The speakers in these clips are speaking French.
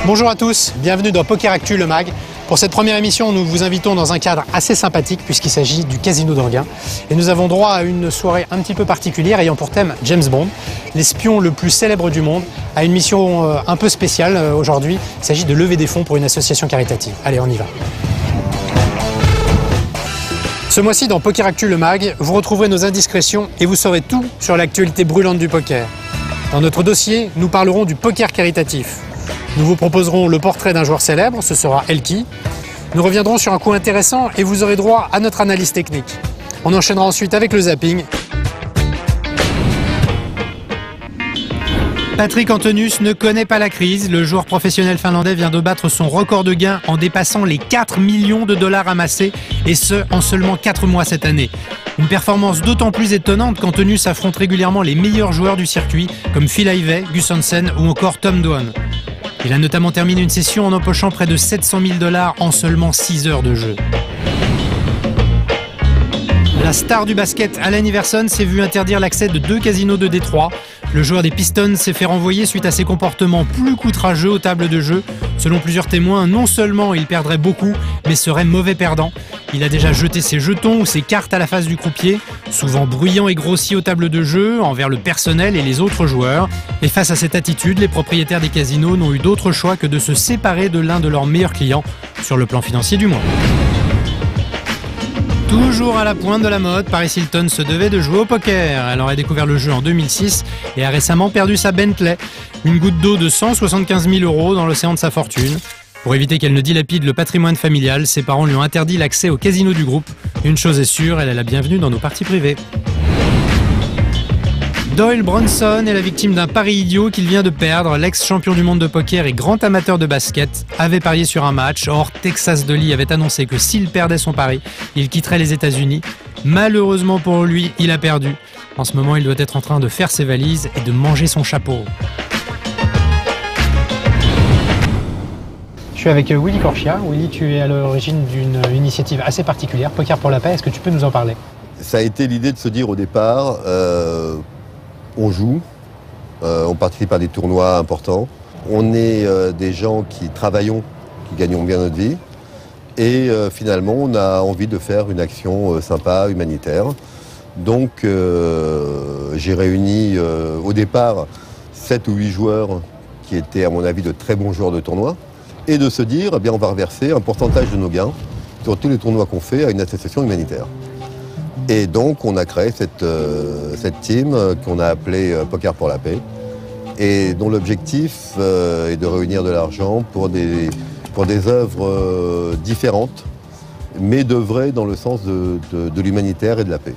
Bonjour à tous, bienvenue dans Poker Actu, le mag. Pour cette première émission, nous vous invitons dans un cadre assez sympathique puisqu'il s'agit du Casino d'Anguin. Et nous avons droit à une soirée un petit peu particulière ayant pour thème James Bond, l'espion le plus célèbre du monde, à une mission un peu spéciale aujourd'hui. Il s'agit de lever des fonds pour une association caritative. Allez, on y va. Ce mois-ci, dans Poker Actu, le mag, vous retrouverez nos indiscrétions et vous saurez tout sur l'actualité brûlante du poker. Dans notre dossier, nous parlerons du poker caritatif. Nous vous proposerons le portrait d'un joueur célèbre, ce sera Elki. Nous reviendrons sur un coup intéressant et vous aurez droit à notre analyse technique. On enchaînera ensuite avec le zapping. Patrick Antonius ne connaît pas la crise. Le joueur professionnel finlandais vient de battre son record de gains en dépassant les 4 millions de dollars amassés, et ce, en seulement 4 mois cette année. Une performance d'autant plus étonnante qu'Antonius affronte régulièrement les meilleurs joueurs du circuit, comme Phil Ivey, Gus Hansen ou encore Tom Dwan. Il a notamment terminé une session en empochant près de 700 000 $ en seulement 6 heures de jeu. La star du basket, Allen Iverson, s'est vu interdire l'accès de 2 casinos de Détroit. Le joueur des Pistons s'est fait renvoyer suite à ses comportements plus qu'outrageux aux tables de jeu. Selon plusieurs témoins, non seulement il perdrait beaucoup, mais serait mauvais perdant. Il a déjà jeté ses jetons ou ses cartes à la face du croupier, souvent bruyant et grossier aux tables de jeu, envers le personnel et les autres joueurs. Et face à cette attitude, les propriétaires des casinos n'ont eu d'autre choix que de se séparer de l'un de leurs meilleurs clients, sur le plan financier du moins. Toujours à la pointe de la mode, Paris Hilton se devait de jouer au poker. Elle aurait découvert le jeu en 2006 et a récemment perdu sa Bentley. Une goutte d'eau de 175 000 € dans l'océan de sa fortune. Pour éviter qu'elle ne dilapide le patrimoine familial, ses parents lui ont interdit l'accès au casino du groupe. Une chose est sûre, elle est la bienvenue dans nos parties privées. Doyle Brunson est la victime d'un pari idiot qu'il vient de perdre. L'ex-champion du monde de poker et grand amateur de basket avait parié sur un match. Or, Texas Dolly avait annoncé que s'il perdait son pari, il quitterait les États-Unis. Malheureusement pour lui, il a perdu. En ce moment, il doit être en train de faire ses valises et de manger son chapeau. Je suis avec Willy Corchia. Willy, tu es à l'origine d'une initiative assez particulière, Poker pour la paix. Est-ce que tu peux nous en parler? Ça a été l'idée de se dire au départ, on joue, on participe à des tournois importants, on est des gens qui travaillons, qui gagnons bien notre vie, et finalement on a envie de faire une action sympa, humanitaire. Donc j'ai réuni au départ 7 ou 8 joueurs qui étaient à mon avis de très bons joueurs de tournoi, et de se dire, eh bien, on va reverser un pourcentage de nos gains sur tous les tournois qu'on fait à une association humanitaire. Et donc on a créé cette team qu'on a appelée Poker pour la paix, et dont l'objectif est de réunir de l'argent pour des œuvres différentes, mais d'œuvrer dans le sens de l'humanitaire et de la paix.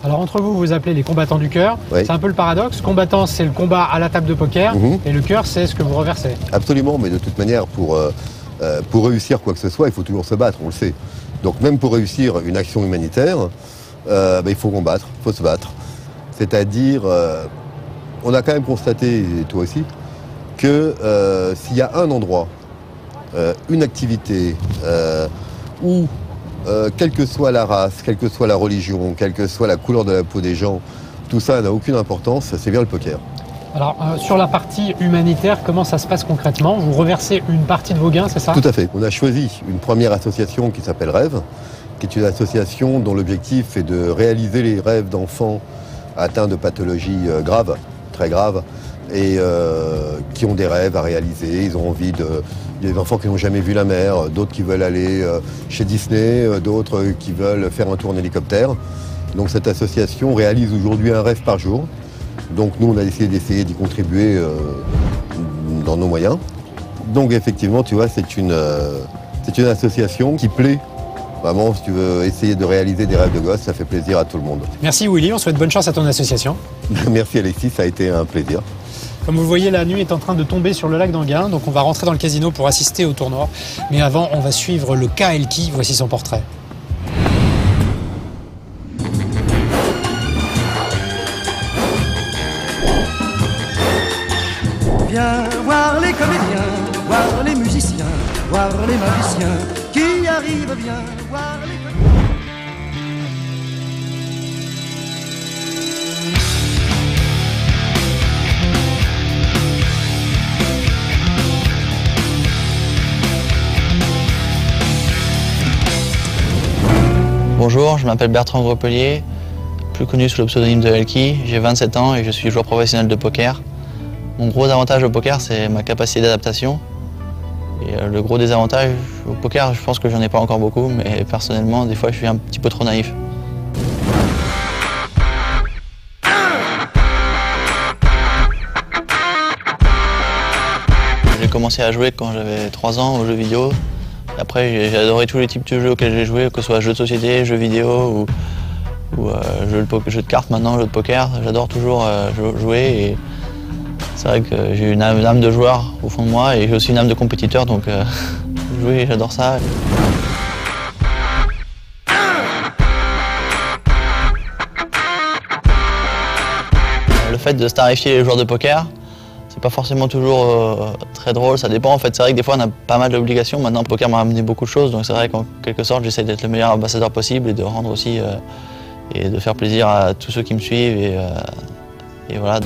Alors entre vous, vous appelez les combattants du cœur. Oui. C'est un peu le paradoxe. Combattant, c'est le combat à la table de poker, et le cœur, c'est ce que vous reversez. Absolument, mais de toute manière, pour réussir quoi que ce soit, il faut toujours se battre, on le sait. Donc même pour réussir une action humanitaire, il faut combattre, il faut se battre. C'est-à-dire, on a quand même constaté, et toi aussi, que s'il y a un endroit, une activité, où quelle que soit la race, quelle que soit la religion, quelle que soit la couleur de la peau des gens, tout ça n'a aucune importance, c'est bien le poker. Alors, sur la partie humanitaire, comment ça se passe concrètement? Vous reversez une partie de vos gains, c'est ça? Tout à fait. On a choisi une première association qui s'appelle Rêve, qui est une association dont l'objectif est de réaliser les rêves d'enfants atteints de pathologies graves, très graves, et qui ont des rêves à réaliser. Ils ont envie de... Il y a des enfants qui n'ont jamais vu la mer, d'autres qui veulent aller chez Disney, d'autres qui veulent faire un tour en hélicoptère. Donc cette association réalise aujourd'hui un rêve par jour. Donc nous, on a décidé d'y contribuer dans nos moyens. Donc effectivement, tu vois, c'est une association qui plaît Vraiment, si tu veux essayer de réaliser des rêves de gosse, ça fait plaisir à tout le monde. Merci Willy, on souhaite bonne chance à ton association. Merci Alexis, ça a été un plaisir. Comme vous voyez, la nuit est en train de tomber sur le lac d'Enghien, donc on va rentrer dans le casino pour assister au tournoi. Mais avant, on va suivre le cas Elki, voici son portrait. Viens voir les comédiens, voir les musiciens, voir les magiciens qui arrivent, viens voir les comédiens. Bonjour, je m'appelle Bertrand Grepelier, plus connu sous le pseudonyme de Elki. J'ai 27 ans et je suis joueur professionnel de poker. Mon gros avantage au poker, c'est ma capacité d'adaptation. Et le gros désavantage au poker, je pense que j'en ai pas encore beaucoup, mais personnellement, des fois, je suis un petit peu trop naïf. J'ai commencé à jouer quand j'avais 3 ans aux jeux vidéo. Après, j'ai adoré tous les types de jeux auxquels j'ai joué, que ce soit jeux de société, jeux vidéo ou jeux de cartes maintenant, jeux de poker. J'adore toujours jouer et c'est vrai que j'ai une âme de joueur au fond de moi et j'ai aussi une âme de compétiteur, donc jouer, j'adore ça. Le fait de starifier les joueurs de poker, c'est pas forcément toujours très drôle, ça dépend en fait. C'est vrai que des fois on a pas mal d'obligations. Maintenant le poker m'a amené beaucoup de choses, donc c'est vrai qu'en quelque sorte j'essaie d'être le meilleur ambassadeur possible et de rendre aussi et de faire plaisir à tous ceux qui me suivent et voilà.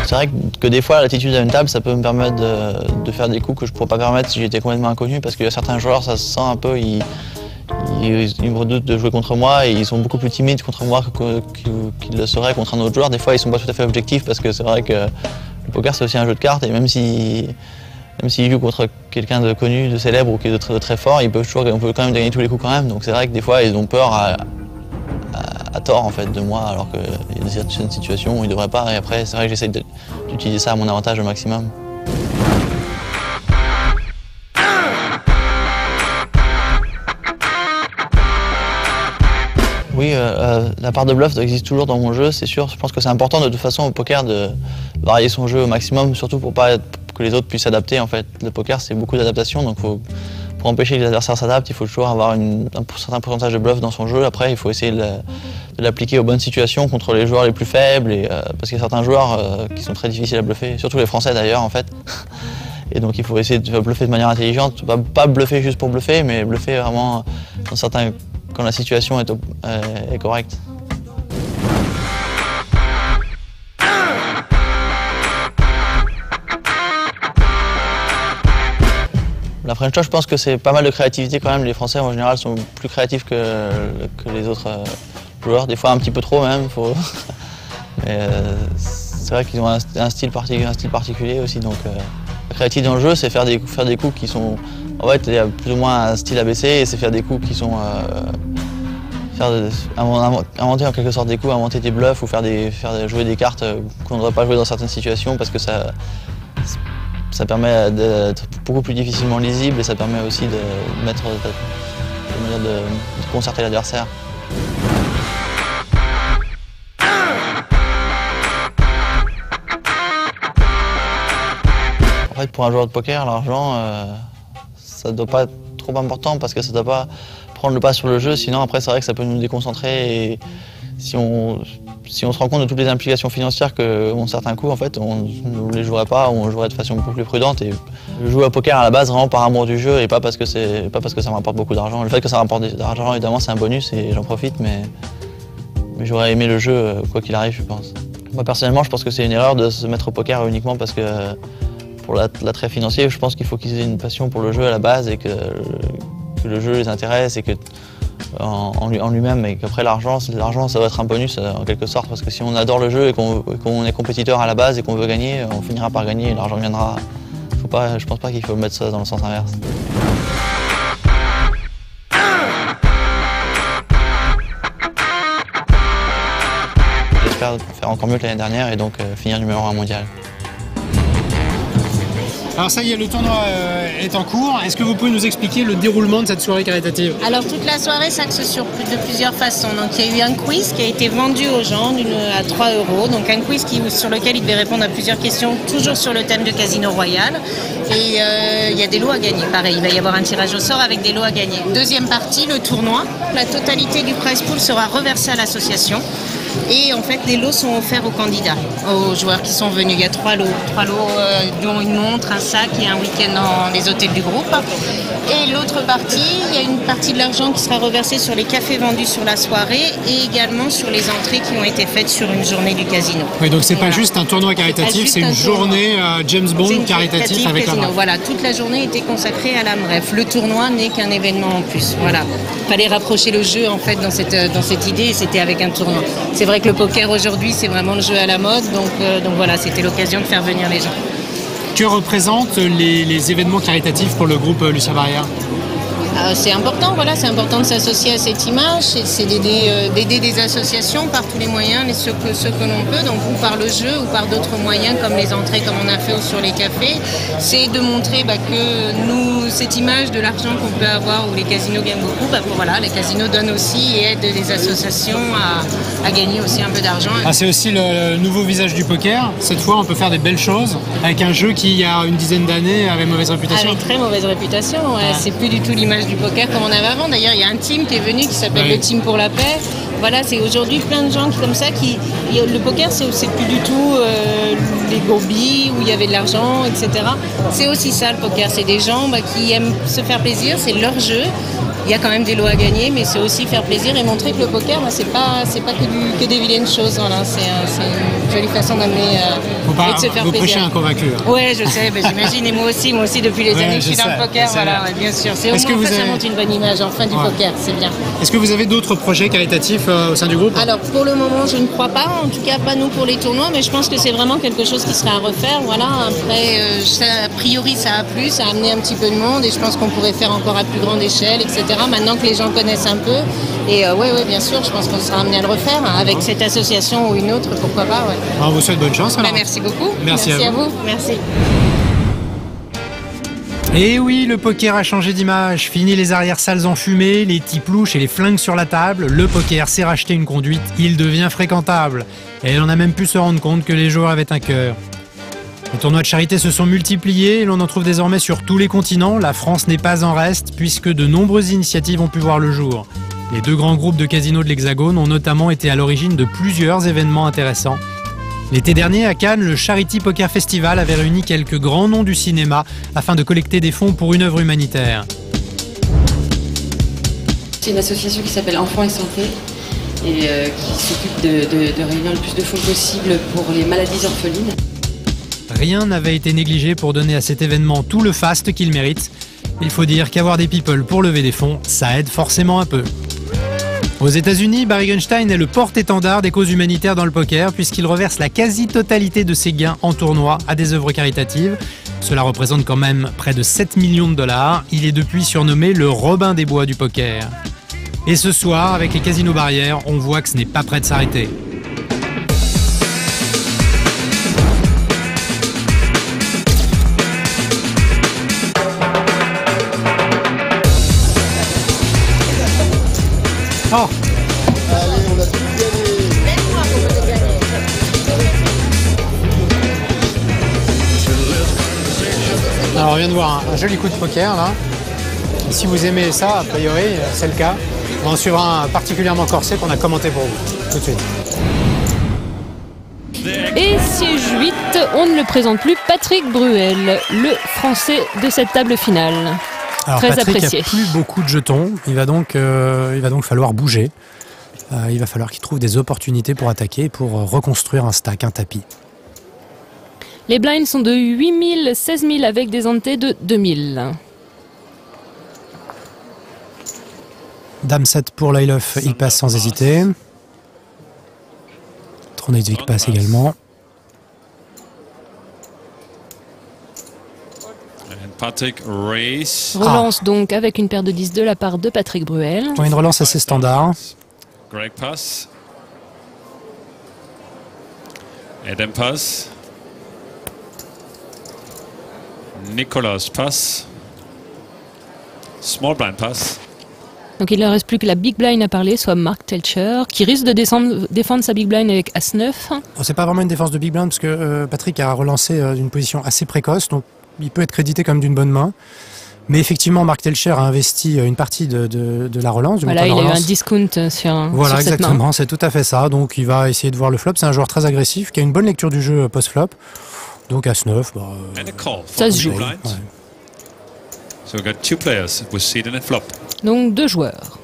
C'est vrai que des fois l'attitude à une table ça peut me permettre de faire des coups que je ne pourrais pas permettre si j'étais complètement inconnu, parce qu'il y a certains joueurs, ça se sent un peu, ils me redoutent de jouer contre moi et ils sont beaucoup plus timides contre moi qu'ils le seraient contre un autre joueur. Des fois ils sont pas tout à fait objectifs parce que c'est vrai que le poker c'est aussi un jeu de cartes et même s'ils jouent contre quelqu'un de connu, de célèbre ou qui est de très fort, on peut quand même gagner tous les coups quand même. Donc c'est vrai que des fois ils ont peur à tort en fait de moi, alors qu'il y a certaines situations où ils ne devraient pas, et après c'est vrai que j'essaie d'utiliser ça à mon avantage au maximum. Oui, la part de bluff existe toujours dans mon jeu, c'est sûr. Je pense que c'est important de toute façon au poker de varier son jeu au maximum, surtout pour que les autres puissent s'adapter en fait. Le poker c'est beaucoup d'adaptation, donc pour empêcher que les adversaires s'adaptent, il faut toujours avoir un certain pourcentage de bluff dans son jeu. Après, il faut essayer de l'appliquer aux bonnes situations contre les joueurs les plus faibles, parce qu'il y a certains joueurs qui sont très difficiles à bluffer, surtout les Français d'ailleurs en fait. Et donc il faut essayer de bluffer de manière intelligente, pas bluffer juste pour bluffer, mais bluffer vraiment quand la situation est correcte. La French Touch, je pense que c'est pas mal de créativité quand même. Les Français en général sont plus créatifs que les autres joueurs, des fois un petit peu trop même. Mais c'est vrai qu'ils ont un style particulier aussi. Donc la créativité dans le jeu, c'est faire des coups qui sont... En fait, il y a plus ou moins un style ABC et c'est faire des coups qui sont... inventer en quelque sorte des coups, inventer des bluffs ou jouer des cartes qu'on ne devrait pas jouer dans certaines situations, parce que ça permet d'être beaucoup plus difficilement lisible et ça permet aussi de concerter l'adversaire. En fait, pour un joueur de poker, l'argent, ça ne doit pas être trop important parce que ça ne doit pas prendre le pas sur le jeu, sinon après c'est vrai que ça peut nous déconcentrer et si on se rend compte de toutes les implications financières qu'ont certains coups, en fait, on ne les jouerait pas, ou on jouerait de façon beaucoup plus prudente. Et je joue au poker à la base vraiment par amour du jeu et pas parce que ça me rapporte beaucoup d'argent. Le fait que ça rapporte de l'argent, évidemment, c'est un bonus et j'en profite, mais j'aurais aimé le jeu quoi qu'il arrive, je pense. Moi personnellement, je pense que c'est une erreur de se mettre au poker uniquement parce que pour l'attrait financier, je pense qu'il faut qu'ils aient une passion pour le jeu à la base et que le jeu les intéresse et que en lui-même, et qu'après l'argent ça va être un bonus en quelque sorte, parce que si on adore le jeu et qu'on est compétiteur à la base et qu'on veut gagner, on finira par gagner et l'argent viendra. Je pense pas qu'il faut mettre ça dans le sens inverse. J'espère faire encore mieux que l'année dernière et donc finir numéro 1 mondial. Alors ça y est, le tournoi est en cours. Est-ce que vous pouvez nous expliquer le déroulement de cette soirée caritative? Alors toute la soirée s'axe de plusieurs façons. Donc il y a eu un quiz qui a été vendu aux gens à 3 €. Donc un quiz sur lequel ils devaient répondre à plusieurs questions, toujours sur le thème de Casino Royal. Et il y a des lots à gagner. Pareil, il va y avoir un tirage au sort avec des lots à gagner. Deuxième partie, le tournoi. La totalité du prize pool sera reversée à l'association. Et en fait, les lots sont offerts aux candidats, aux joueurs qui sont venus. Il y a 3 lots, dont une montre, un sac et un week-end dans les hôtels du groupe. Et l'autre partie, il y a une partie de l'argent qui sera reversée sur les cafés vendus sur la soirée et également sur les entrées qui ont été faites sur une journée du casino. Oui, donc c'est pas juste un tournoi caritatif, c'est une journée James Bond caritatif avec la MREF. Voilà, toute la journée était consacrée à la MREF. Le tournoi n'est qu'un événement en plus. Voilà, fallait rapprocher le jeu en fait dans cette idée et c'était avec un tournoi. C'est vrai que le poker aujourd'hui, c'est vraiment le jeu à la mode, donc voilà, c'était l'occasion de faire venir les gens. Que représentent les événements caritatifs pour le groupe Lucien Barrière? C'est important, voilà, c'est important de s'associer à cette image, c'est d'aider des associations par tous les moyens, ceux que l'on peut, donc ou par le jeu ou par d'autres moyens comme les entrées comme on a fait ou sur les cafés. C'est de montrer que nous, cette image de l'argent qu'on peut avoir où les casinos gagnent beaucoup, voilà, les casinos donnent aussi et aident les associations à gagner aussi un peu d'argent. C'est aussi le nouveau visage du poker. Cette fois, on peut faire des belles choses avec un jeu qui, il y a une dizaine d'années, avait mauvaise réputation. Avec très mauvaise réputation, ouais. C'est plus du tout l'image du poker comme on avait avant. D'ailleurs, il y a un team qui est venu qui s'appelle le Team pour la paix. Voilà, c'est aujourd'hui plein de gens comme ça le poker, c'est plus du tout les gourbilles où il y avait de l'argent, etc. C'est aussi ça le poker. C'est des gens qui aiment se faire plaisir, c'est leur jeu. Il y a quand même des lots à gagner, mais c'est aussi faire plaisir et montrer que le poker, c'est pas que des vilaines choses. Voilà. C'est une jolie façon d'amener et de se faire plaisir. Vous prêchez un convaincu. Ouais, je sais, j'imagine. Et moi aussi depuis les années que je suis dans le poker. Voilà, bien sûr. C'est ça montre une bonne image enfin du poker, c'est bien. Est-ce que vous avez d'autres projets caritatifs au sein du groupe? Alors pour le moment, je ne crois pas. En tout cas, pas nous pour les tournois, mais je pense que c'est vraiment quelque chose qui serait à refaire. Voilà. Après, a priori, ça a plu, ça a amené un petit peu de monde, et je pense qu'on pourrait faire encore à plus grande échelle, etc. Maintenant que les gens connaissent un peu. Et oui, bien sûr, je pense qu'on sera amené à le refaire avec cette association ou une autre, pourquoi pas. Ouais. On vous souhaite bonne chance. Alors. Merci beaucoup. Merci à vous. Merci. Et oui, le poker a changé d'image. Fini les arrière-salles enfumées, les tiplouches et les flingues sur la table. Le poker s'est racheté une conduite, il devient fréquentable. Et on a même pu se rendre compte que les joueurs avaient un cœur. Les tournois de charité se sont multipliés et l'on en trouve désormais sur tous les continents. La France n'est pas en reste puisque de nombreuses initiatives ont pu voir le jour. Les 2 grands groupes de casinos de l'Hexagone ont notamment été à l'origine de plusieurs événements intéressants. L'été dernier, à Cannes, le Charity Poker Festival avait réuni quelques grands noms du cinéma afin de collecter des fonds pour une œuvre humanitaire. C'est une association qui s'appelle Enfants et Santé et qui s'occupe de réunir le plus de fonds possible pour les maladies orphelines. Rien n'avait été négligé pour donner à cet événement tout le faste qu'il mérite. Il faut dire qu'avoir des people pour lever des fonds, ça aide forcément un peu. Aux États-Unis, Barry Gunstein est le porte-étendard des causes humanitaires dans le poker puisqu'il reverse la quasi-totalité de ses gains en tournoi à des œuvres caritatives. Cela représente quand même près de 7 millions de $. Il est depuis surnommé le Robin des Bois du poker. Et ce soir, avec les casinos Barrière, on voit que ce n'est pas prêt de s'arrêter. Oh. Allez, on a tout gagné. Alors on vient de voir un joli coup de poker là. Et si vous aimez ça, a priori, c'est le cas. On en suivra un particulièrement corsé qu'on a commenté pour vous. Tout de suite. Et siège 8, on ne le présente plus, Patrick Bruel, le français de cette table finale. Alors très Patrick apprécié. a plus beaucoup de jetons, il va donc falloir bouger. Il va falloir qu'il trouve des opportunités pour attaquer, pour reconstruire un stack, un tapis. Les blinds sont de 8 000, 16 000 avec des ante de 2 000. Dame 7 pour Lailof, il passe sans hésiter. Tronetzvik passe également. Relance donc avec une paire de 10 de la part de Patrick Bruel. Une relance assez standard. Greg pass. Adam pass. Nicolas pass. Small blind pass. Donc il ne reste plus que la big blind à parler, soit Mark Telcher, qui risque de défendre sa big blind avec As-9. C'est pas vraiment une défense de big blind, parce que Patrick a relancé d'une position assez précoce, donc il peut être crédité comme d'une bonne main. Mais effectivement, Mark Telcher a investi une partie de la relance. Voilà, il a eu un discount sur voilà, sur cette exactement, main. c'est tout à fait ça. Donc il va essayer de voir le flop. C'est un joueur très agressif, qui a une bonne lecture du jeu post-flop. Donc As-9, ça se joue. Ouais. So we've got two players with seed and a flop. Donc 2 joueurs.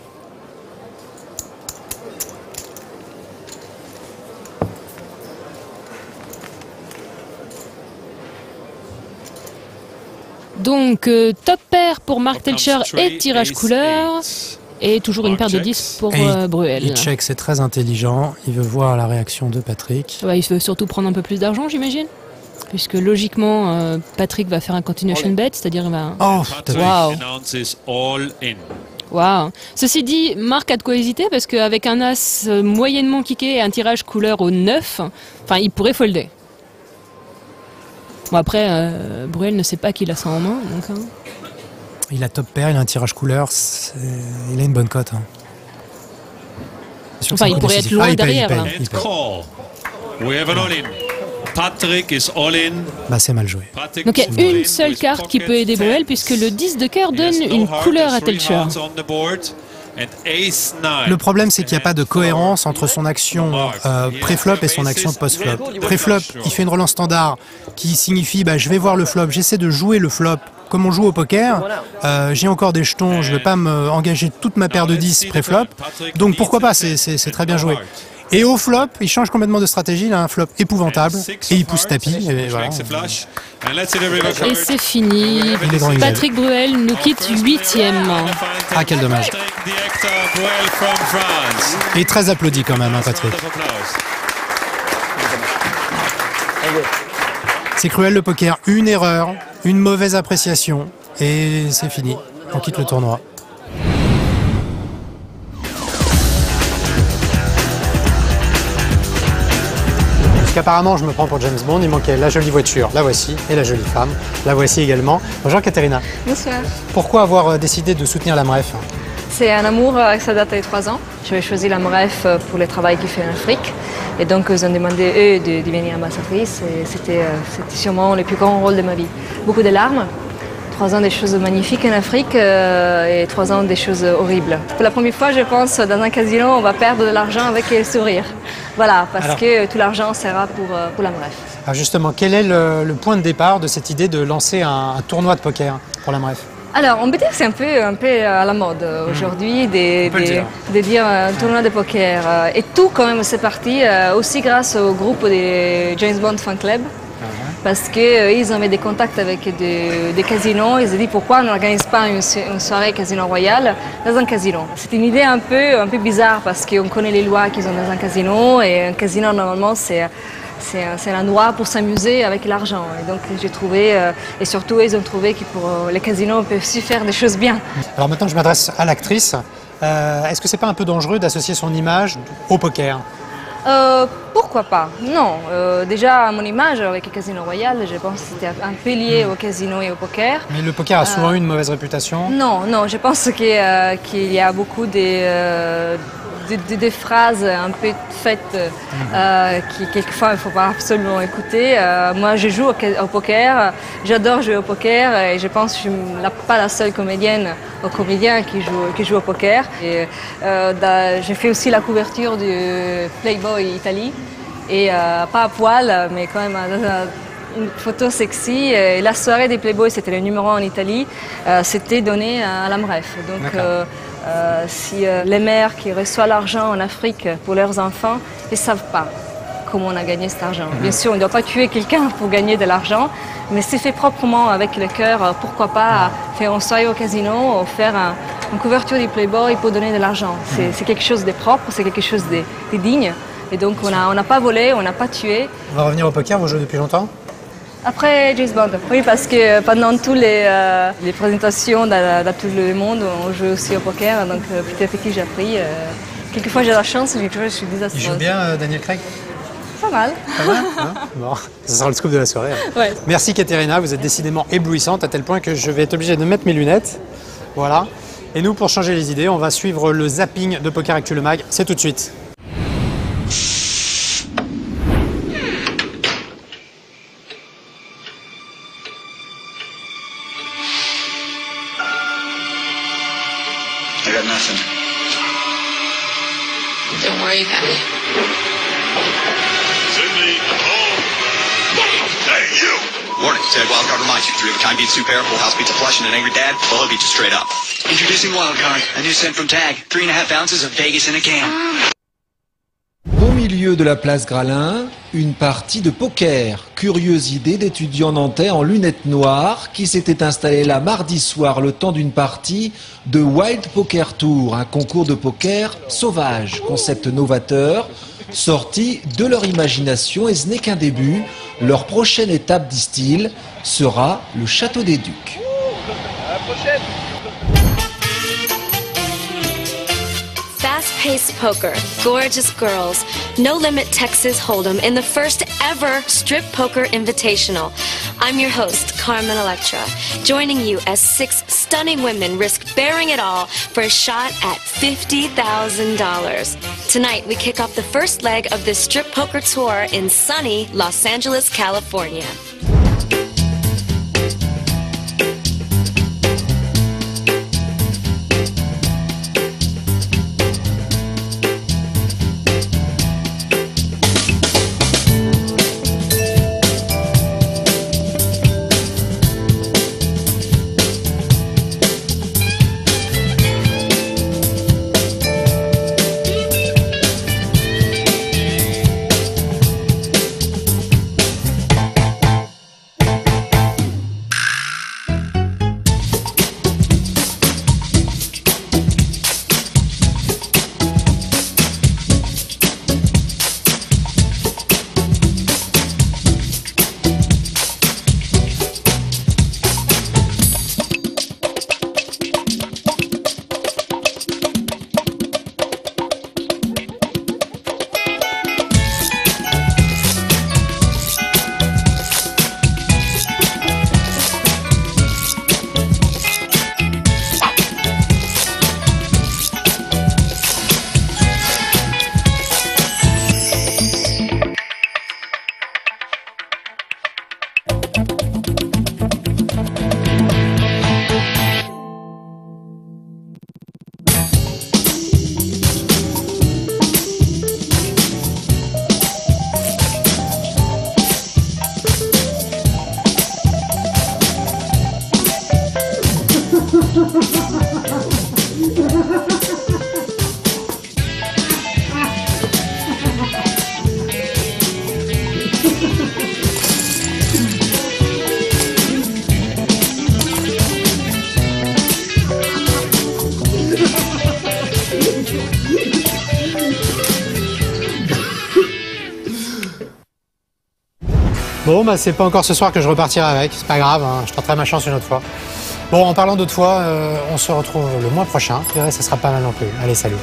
Donc top pair pour Mark Telcher et tirage couleur. Et toujours une paire de 10 pour Bruel. Il check, c'est très intelligent. Il veut voir la réaction de Patrick. Ouais, il veut surtout prendre un peu plus d'argent, j'imagine. Puisque logiquement, Patrick va faire un continuation bet, c'est-à-dire il va... Oh, Wow. Ceci dit, Marc a de quoi hésiter parce qu'avec un as moyennement kické et un tirage couleur au 9, enfin, il pourrait folder. Bon, après, Bruel ne sait pas qu'il a ça en main. Donc, hein. Il a top pair, il a un tirage couleur, il a une bonne cote. Hein. Enfin, il pourrait être loin derrière. Il We have an all-in. Patrick is all-in. Bah, c'est mal joué. Donc il y a une seule carte qui peut aider Bruel puisque le 10 de cœur donne une couleur à Telcher. Le problème, c'est qu'il n'y a pas de cohérence entre son action pré-flop et son action post-flop. Pré-flop, il fait une relance standard qui signifie je vais voir le flop, j'essaie de jouer le flop comme on joue au poker. J'ai encore des jetons, je ne vais pas me engager toute ma paire de 10 pré-flop. Donc pourquoi pas, c'est très bien joué. Et au flop, il change complètement de stratégie, il a un flop épouvantable et il pousse tapis. Et, voilà. Et c'est fini. Patrick Bruel nous quitte 8e. Ah, quel dommage. Et très applaudi quand même, hein, Patrick. C'est cruel le poker. Une erreur, une mauvaise appréciation et c'est fini. On quitte le tournoi. Apparemment, je me prends pour James Bond. Il manquait la jolie voiture, la voici, et la jolie femme, la voici également. Bonjour Katerina. Bonsoir. Pourquoi avoir décidé de soutenir la MREF? C'est un amour que ça date de 3 ans. J'avais choisi la MREF pour le travail qu'il fait en Afrique. Et donc, ils ont demandé, eux, de devenir ambassadrice. Et c'était sûrement le plus grand rôle de ma vie. Beaucoup de larmes. 3 ans des choses magnifiques en Afrique et 3 ans des choses horribles. Pour la première fois, je pense, dans un casino, on va perdre de l'argent avec le sourire. Voilà, parce que tout l'argent sera pour la MREF. Alors justement, quel est le point de départ de cette idée de lancer un tournoi de poker pour la MREF? Alors, on peut dire que c'est un peu à la mode aujourd'hui de dire un tournoi de poker. Et tout, quand même, c'est parti aussi grâce au groupe des James Bond Fan Club. Parce qu'ils avaient des contacts avec des casinos. Ils ont dit pourquoi on n'organise pas une soirée Casino Royal dans un casino. C'est une idée un peu bizarre parce qu'on connaît les lois qu'ils ont dans un casino. Et un casino, normalement, c'est un endroit pour s'amuser avec l'argent. Et donc j'ai trouvé, et surtout ils ont trouvé que pour les casinos, on peut aussi faire des choses bien. Alors maintenant je m'adresse à l'actrice. Est-ce que c'est pas un peu dangereux d'associer son image au poker? Pourquoi pas? Non. Déjà, mon image avec le Casino Royal, je pense que c'était un peu lié au casino et au poker. Mais le poker a souvent eu une mauvaise réputation? Non, je pense qu'il y a beaucoup des phrases un peu faites qui quelquefois il ne faut pas absolument écouter. Moi je joue au poker, j'adore jouer au poker et je pense que je ne suis pas la seule comédienne ou comédien qui joue au poker. J'ai fait aussi la couverture du Playboy Italie et pas à poil mais quand même une photo sexy. Et la soirée des Playboy, c'était le numéro 1 en Italie, c'était donné à la MREF. Donc si les mères qui reçoivent l'argent en Afrique pour leurs enfants, ils ne savent pas comment on a gagné cet argent. Bien sûr, on ne doit pas tuer quelqu'un pour gagner de l'argent, mais c'est fait proprement avec le cœur. Pourquoi pas faire une soirée au casino ou faire une couverture du Playboy pour donner de l'argent. C'est quelque chose de propre, c'est quelque chose de digne. Et donc on n'a pas volé, on n'a pas tué. On va revenir au poker, vous jouez depuis longtemps? Après James Bond, oui, parce que pendant toutes les présentations dans tout le monde, on joue aussi au poker, donc petit à petit j'ai appris. Quelquefois j'ai la chance, quelquefois je suis désastreuse. Il joue bien Daniel Craig? Pas mal. Pas mal, hein? Bon, ça sera le scoop de la soirée. Ouais. Merci Katerina, vous êtes décidément éblouissante à tel point que je vais être obligé de mettre mes lunettes. Voilà. Et nous, pour changer les idées, on va suivre le zapping de Poker Actu le Mag. C'est tout de suite. I got nothing. Don't worry about it. Sydney, home. Hey, you! Warning, Ted Wildcard reminds you, 3 of a kind beats 2 pair, full house beats a flush, and an angry dad, well, he'll beat you straight up. Introducing Wildcard, a new scent from Tag. 3.5 ounces of Vegas in a can. Au milieu de la place Gralin, une partie de poker. Curieuse idée d'étudiant nantais en lunettes noires qui s'était installé là mardi soir le temps d'une partie de Wild Poker Tour, un concours de poker sauvage, concept novateur, sorti de leur imagination, et ce n'est qu'un début. Leur prochaine étape, disent-ils, sera le Château des Ducs. À la prochaine! Fast-paced poker, gorgeous girls, No Limit Texas Hold'em in the first ever Strip Poker Invitational. I'm your host, Carmen Electra, joining you as 6 stunning women risk bearing it all for a shot at $50,000. Tonight, we kick off the first leg of this Strip Poker Tour in sunny Los Angeles, California. Bon, bah c'est pas encore ce soir que je repartirai avec, c'est pas grave, hein, je tenterai ma chance une autre fois. Bon, en parlant d'autre fois, on se retrouve le mois prochain, et ouais, ça sera pas mal non plus. Allez, salut.